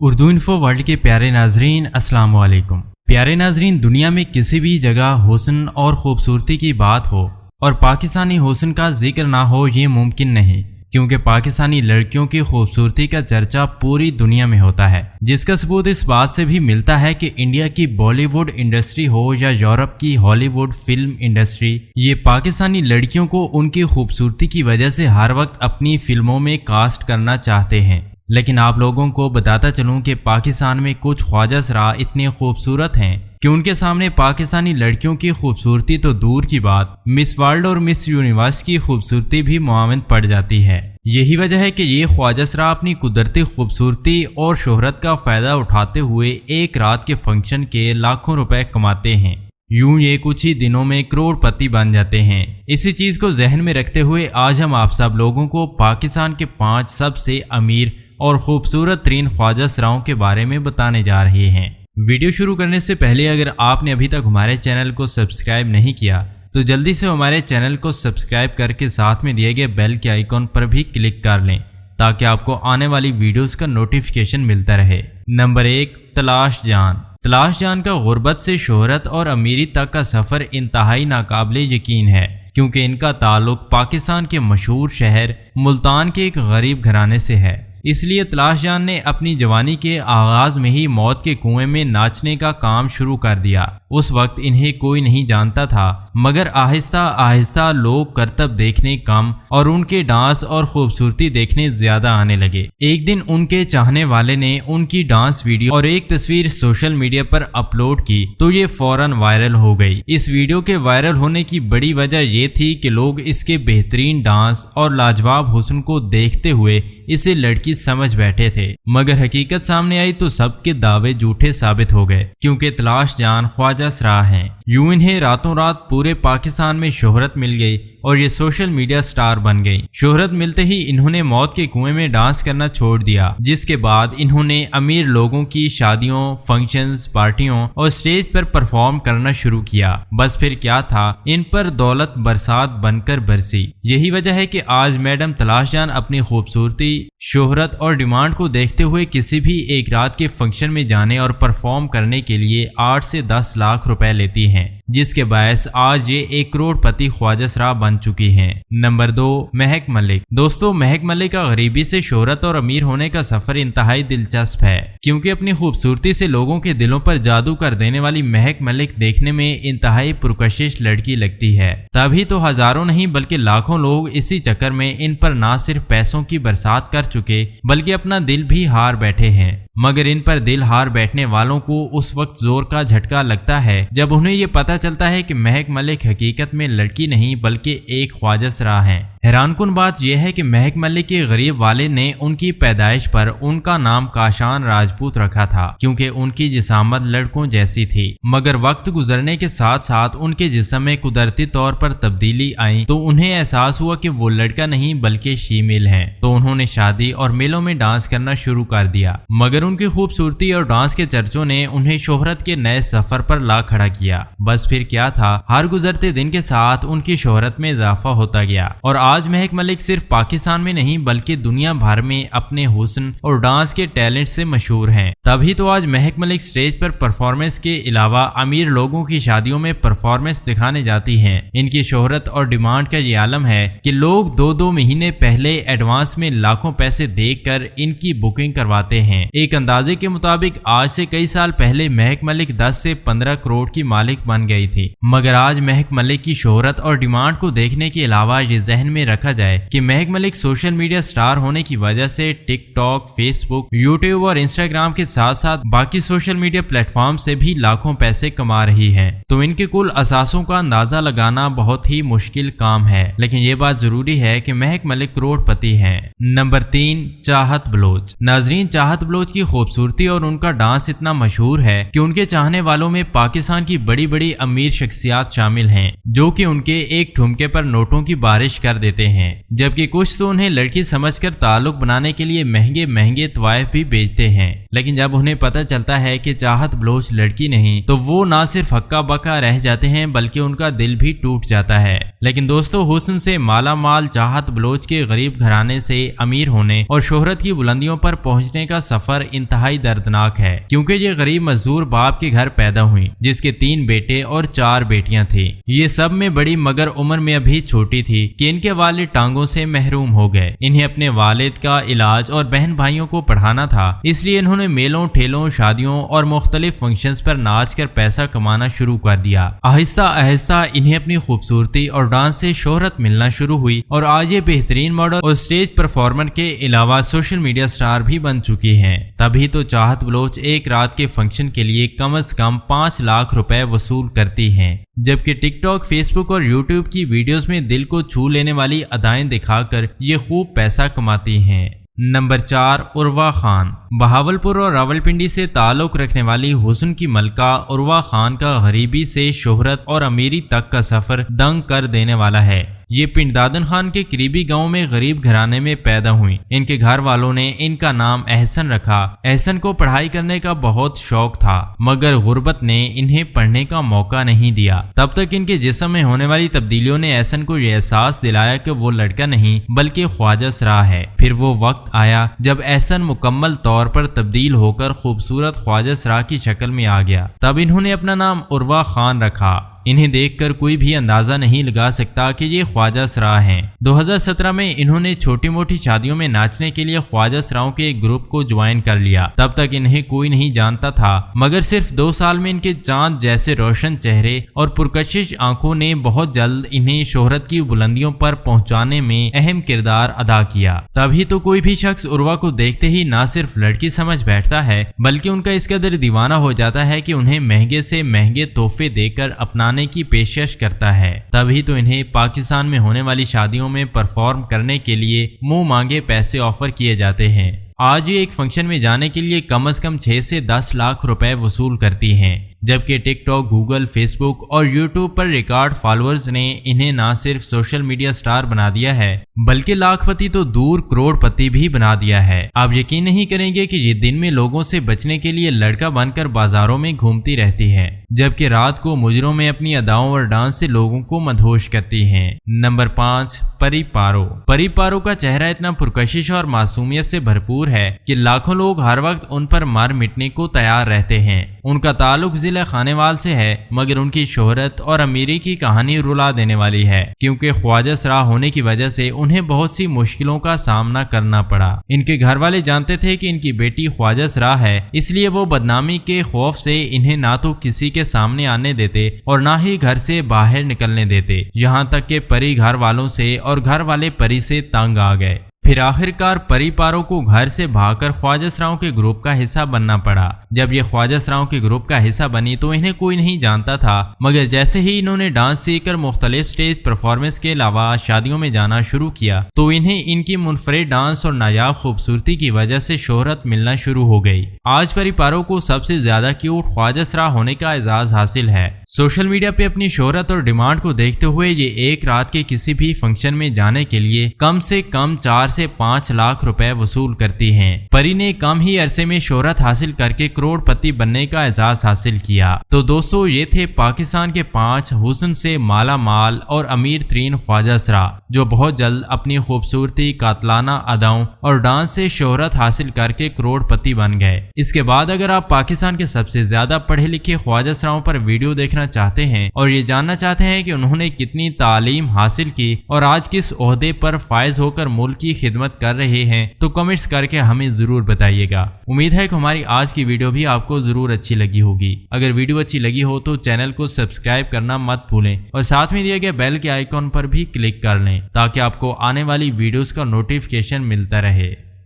Urdu info world کے پیارے ناظرین السلام علیکم۔ پیارے ناظرین، دنیا میں کسی بھی جگہ حسن اور خوبصورتی کی بات ہو اور پاکستانی حسن کا ذکر نہ ہو یہ ممکن نہیں، کیونکہ پاکستانی لڑکیوں کی خوبصورتی کا چرچا پوری دنیا میں ہوتا ہے، جس کا ثبوت اس بات سے بھی ملتا ہے کہ انڈیا کی بالی ووڈ انڈسٹری ہو یا یورپ کی ہالی ووڈ فلم انڈسٹری، یہ پاکستانی لڑکیوں کو ان کی خوبصورتی کی وجہ سے ہر وقت اپنی فلموں میں کاسٹ کرنا چاہتے ہیں۔ لیکن آپ لوگوں کو بتاتا چلوں کہ پاکستان میں کچھ خواجہ سرا اتنے خوبصورت ہیں کہ ان کے سامنے پاکستانی لڑکیوں کی خوبصورتی تو دور کی بات، مس ورلڈ اور مس یونیورس کی خوبصورتی بھی معاون پڑ جاتی ہے۔ یہی وجہ ہے کہ یہ خواجہ سرا اپنی قدرتی خوبصورتی اور شہرت کا فائدہ اٹھاتے ہوئے ایک رات کے فنکشن کے لاکھوں روپے کماتے ہیں، یوں یہ کچھ ہی دنوں میں کروڑ پتی بن جاتے ہیں۔ اسی چیز کو ذہن میں رکھتے ہوئے آج ہم آپ سب لوگوں کو پاکستان کے 5 سب سے امیر اور خوبصورت ترین خواجہ سراؤں کے بارے میں بتانے جا رہے ہیں۔ ویڈیو شروع کرنے سے پہلے اگر آپ نے ابھی تک ہمارے چینل کو سبسکرائب نہیں کیا تو جلدی سے ہمارے چینل کو سبسکرائب کر کے ساتھ میں دیے گئے بیل کے آئیکن پر بھی کلک کر لیں تاکہ آپ کو آنے والی ویڈیوز کا نوٹیفیکیشن ملتا رہے۔ نمبر 1، تلاش جان۔ تلاش جان کا غربت سے شہرت اور امیری تک کا سفر انتہائی ناقابل یقین ہے، کیونکہ ان کا تعلق پاکستان کے مشہور شہر ملتان کے ایک غریب گھرانے سے ہے۔ اس لیے تلاش جان نے اپنی جوانی کے آغاز میں ہی موت کے کنویں میں ناچنے کا کام شروع کر دیا۔ اس وقت انہیں کوئی نہیں جانتا تھا، مگر آہستہ آہستہ لوگ کرتب دیکھنے کم اور ان کے ڈانس اور خوبصورتی دیکھنے زیادہ آنے لگے۔ ایک دن ان کے چاہنے والے نے ان کی ڈانس ویڈیو اور ایک تصویر سوشل میڈیا پر اپلوڈ کی تو یہ فوراً وائرل ہو گئی۔ اس ویڈیو کے وائرل ہونے کی بڑی وجہ یہ تھی کہ لوگ اس کے بہترین ڈانس اور لاجواب حسن کو دیکھتے ہوئے اسے لڑکی سمجھ بیٹھے تھے، مگر حقیقت سامنے آئی تو سب کے دعوے جھوٹے ثابت ہو گئے، کیونکہ تلاش جان خواجہ سرا ہیں۔ یوں انہیں راتوں رات پورے پاکستان میں شہرت مل گئی اور یہ سوشل میڈیا سٹار بن گئی۔ شہرت ملتے ہی انہوں نے موت کے کنویں میں ڈانس کرنا چھوڑ دیا، جس کے بعد انہوں نے امیر لوگوں کی شادیوں، فنکشنز، پارٹیوں اور سٹیج پر پرفارم کرنا شروع کیا۔ بس پھر کیا تھا، ان پر دولت برسات بن کر برسی۔ یہی وجہ ہے کہ آج میڈم تلاش جان اپنی خوبصورتی، شہرت اور ڈیمانڈ کو دیکھتے ہوئے کسی بھی ایک رات کے فنکشن میں جانے اور پرفارم کرنے کے لیے 8 سے 10 لاکھ روپے لیتی ہیں، جس کے باعث آج یہ 1 کروڑ پتی خواجہ سرا بن چکی ہیں۔ نمبر 2، مہک ملک۔ دوستو، مہک ملک کا غریبی سے شہرت اور امیر ہونے کا سفر انتہائی دلچسپ ہے، کیونکہ اپنی خوبصورتی سے لوگوں کے دلوں پر جادو کر دینے والی مہک ملک دیکھنے میں انتہائی پرکشش لڑکی لگتی ہے۔ تبھی تو ہزاروں نہیں بلکہ لاکھوں لوگ اسی چکر میں ان پر نہ صرف پیسوں کی برسات کر چکے بلکہ اپنا دل بھی ہار بیٹھے ہیں۔ مگر ان پر دل ہار بیٹھنے والوں کو اس وقت زور کا جھٹکا لگتا ہے جب انہیں یہ پتہ چلتا ہے کہ مہک ملک حقیقت میں لڑکی نہیں بلکہ ایک خواجہ سرا ہے۔ حیران کن بات یہ ہے کہ مہک ملک کے غریب والد نے ان کی پیدائش پر ان کا نام کاشان راجپوت رکھا تھا، کیونکہ ان کی جسامت لڑکوں جیسی تھی، مگر وقت گزرنے کے ساتھ ساتھ ان کے جسم میں قدرتی طور پر تبدیلی آئی تو انہیں احساس ہوا کہ وہ لڑکا نہیں بلکہ شیمیل ہیں، تو انہوں نے شادی اور میلوں میں ڈانس کرنا شروع کر دیا۔ مگر ان کی خوبصورتی اور ڈانس کے چرچوں نے انہیں شہرت کے نئے سفر پر لا کھڑا کیا۔ بس پھر کیا تھا، ہر گزرتے دن کے ساتھ ان کی شہرت میں اضافہ ہوتا گیا اور آج مہک ملک صرف پاکستان میں نہیں بلکہ دنیا بھر میں اپنے حسن اور ڈانس کے ٹیلنٹ سے مشہور ہیں۔ تبھی تو آج مہک ملک سٹیج پر پرفارمنس کے علاوہ امیر لوگوں کی شادیوں میں پرفارمنس دکھانے جاتی ہیں۔ ان کی شہرت اور ڈیمانڈ کا یہ عالم ہے کہ لوگ 2 مہینے پہلے ایڈوانس میں لاکھوں پیسے دے کر ان کی بکنگ کرواتے ہیں۔ ایک اندازے کے مطابق آج سے کئی سال پہلے مہک ملک 10 سے 15 کروڑ کی مالک بن گئی تھی، مگر آج مہک ملک کی شہرت اور ڈیمانڈ کو دیکھنے کے علاوہ یہ ذہن میں رکھا جائے کہ مہک ملک سوشل میڈیا سٹار ہونے کی وجہ سے ٹک ٹاک، فیس بک، یوٹیوب اور انسٹاگرام کے ساتھ ساتھ باقی سوشل میڈیا پلیٹ فارم سے بھی لاکھوں پیسے کما رہی ہیں، تو ان کے کل اثاثوں کا اندازہ لگانا بہت ہی مشکل کام ہے، لیکن یہ بات ضروری ہے کہ مہک ملک کروڑ پتی ہیں۔ نمبر 3، چاہت بلوچ۔ ناظرین، چاہت بلوچ کی خوبصورتی اور ان کا ڈانس اتنا مشہور ہے کہ ان کے چاہنے والوں میں پاکستان کی بڑی بڑی امیر شخصیات شامل ہیں، جو کہ ان کے ایک ٹھمکے پر نوٹوں کی بارش کر دیتے ہیں، جبکہ کچھ تو انہیں لڑکی سمجھ کر تعلق بنانے کے لیے مہنگے مہنگے طوائف بھی بیچتے ہیں۔ लेकिन जब उन्हें पता चलता है कि चाहत बलोच लड़की नहीं तो वो ना सिर्फ हक्का बक्का रह जाते हैं बल्कि उनका दिल भी टूट जाता है। लेकिन दोस्तों, हुस्न से माला माल चाहत बलोच के गरीब घराने से अमीर होने और शोहरत की बुलंदियों पर पहुंचने का सफर इंतहाई दर्दनाक है, क्योंकि ये गरीब मजदूर बाप के घर पैदा हुई जिसके 3 बेटे और 4 बेटियां थी। ये सब में बड़ी मगर उम्र में अभी छोटी थी कि इनके वालिद टांगों से महरूम हो गए। इन्हें अपने वालिद का इलाज और बहन भाइयों को पढ़ाना था, इसलिए इन्होंने मेलों ठेलों शादियों और मुख्तलिफ फंक्शंस पर नाच कर पैसा कमाना शुरू कर दिया। आहिस्ता आहिस्ता इन्हें अपनी खूबसूरती और डांस से शोहरत मिलना शुरू हुई और आज ये बेहतरीन मॉडल और स्टेज परफॉर्मर के अलावा सोशल मीडिया स्टार भी बन चुकी हैं। तभी तो चाहत बलोच एक रात के फंक्शन के लिए कम से कम 5 लाख रुपए वसूल करती हैं, जबकि टिकटॉक, फेसबुक और यूट्यूब की वीडियोस में दिल को छू लेने वाली अदाएं दिखाकर ये खूब पैसा कमाती हैं। नंबर 4, उर्वा खान। बहावलपुर और रावलपिंडी से ताल्लुक रखने वाली हुस्न की मलका उर्वा खान का गरीबी से शोहरत और अमीरी तक का सफर दंग कर देने वाला है। ये पिंड दादन खान के करीबी गांव में गरीब घराने में पैदा हुई। इनके घर वालों ने इनका नाम एहसन रखा। एहसन को पढ़ाई करने का बहुत शौक था, मगर गुर्बत ने इन्हें पढ़ने का मौका नहीं दिया। तब तक इनके जिस्म में होने वाली तब्दीलियों ने एहसन को यह एहसास दिलाया कि वो लड़का नहीं बल्कि ख्वाजा सरा है। फिर वो वक्त आया जब एहसन मुकम्मल तौर पर तब्दील होकर खूबसूरत ख्वाजा सरा की शक्ल में आ गया। तब इन्होंने अपना नाम उर्वा खान रखा। इन्हें देखकर कोई भी अंदाजा नहीं लगा सकता कि ये ख्वाजा सरा हैं। 2017 में इन्होंने छोटी मोटी शादियों में नाचने के लिए ख्वाजा सराओं के एक ग्रुप को ज्वाइन कर लिया। तब तक इन्हें कोई नहीं जानता था, मगर सिर्फ 2 साल में इनके चांद जैसे रोशन चेहरे और पुरकशिश आंखों ने बहुत जल्द इन्हें शोहरत की बुलंदियों पर पहुंचाने में अहम किरदार अदा किया। तभी तो कोई भी शख्स उर्वा को देखते ही ना सिर्फ लड़की समझ बैठता है बल्कि उनका इस कदर दीवाना हो जाता है कि उन्हें महंगे से महंगे तोहफे देकर अपना की पेशकश करता है। तभी तो इन्हें पाकिस्तान में होने वाली शादियों में परफॉर्म करने के लिए मुंह मांगे पैसे ऑफर किए जाते हैं। आज ये एक फंक्शन में जाने के लिए कम से कम 6 से 10 लाख रुपए वसूल करती हैं, जबकि टिकटॉक, गूगल, फेसबुक और यूट्यूब पर रिकॉर्ड फॉलोअर्स ने इन्हें ना सिर्फ सोशल मीडिया स्टार बना दिया है बल्कि लाखपति तो दूर करोड़पति भी बना दिया है। आप यकीन नहीं करेंगे कि ये दिन में लोगों से बचने के लिए लड़का बनकर बाजारों में घूमती रहती है, जबकि रात को मुजरों में अपनी अदाओं और डांस से लोगों को मदहोश करती हैं। नंबर 5, परी पारो। परी पारो का चेहरा इतना पुरकशिश और मासूमियत से भरपूर है कि लाखों लोग हर वक्त उन पर मार मिटने को तैयार रहते हैं। उनका ताल्लुक जिला खानेवाल से है, मगर उनकी शोहरत और अमीरी की कहानी रुला देने वाली है, क्योंकि ख्वाजा सरा होने की वजह से उन्हें बहुत सी मुश्किलों का सामना करना पड़ा। इनके घर वाले जानते थे कि इनकी बेटी ख्वाजा सरा है, इसलिए वो बदनामी के खौफ से इन्हें ना तो किसी के सामने आने देते और ना ही घर से बाहर निकलने देते। यहाँ तक कि परी घर वालों से और घर वाले परी से तंग आ गए। फिर आखिरकार परी पारो को घर से भागकर ख्वाजा सराओं के ग्रुप का हिस्सा बनना पड़ा। जब ये ख्वाजा सराओं के ग्रुप का हिस्सा बनी तो इन्हें कोई नहीं जानता था, मगर जैसे ही इन्होंने डांस सीखकर मुख्तलिफ स्टेज परफॉर्मेंस के अलावा शादियों में जाना शुरू किया तो इन्हें इनकी मुनफरिद डांस और नायाब खूबसूरती की वजह से शोहरत मिलना शुरू हो गई। आज परी पारो को सबसे ज्यादा क्यूट ख्वाजा सरा होने का एजाज हासिल है। सोशल मीडिया पे अपनी शोहरत और डिमांड को देखते हुए ये एक रात के किसी भी फंक्शन में जाने के लिए कम से कम 4 से 5 लाख रुपए वसूल करती हैं। परी ने कम ही अरसे में शोहरत हासिल करके करोड़पति बनने का एजाज हासिल किया। तो दोस्तों, ये थे पाकिस्तान के 5 हुस्न से माला माल और अमीर तरीन ख्वाजा सरा जो बहुत जल्द अपनी खूबसूरती, कातलाना अदाओं और डांस से शोहरत हासिल करके करोड़पति बन गए। इसके बाद अगर आप पाकिस्तान के सबसे ज्यादा पढ़े लिखे ख्वाजा सराओं पर वीडियो देखना चाहते हैं और ये जानना चाहते हैं कि उन्होंने कितनी तालीम हासिल की और आज किस ओहदे पर फायज होकर मुल्क की खिदमत कर रहे हैं, तो कमेंट्स करके हमें जरूर बताइएगा। उम्मीद है कि हमारी आज की वीडियो भी आपको जरूर अच्छी लगी होगी। अगर वीडियो अच्छी लगी हो तो चैनल को सब्सक्राइब करना मत भूलें और साथ में दिए गए बेल के आइकॉन पर भी क्लिक कर लें ताकि आपको आने वाली वीडियोस का नोटिफिकेशन मिलता रहे।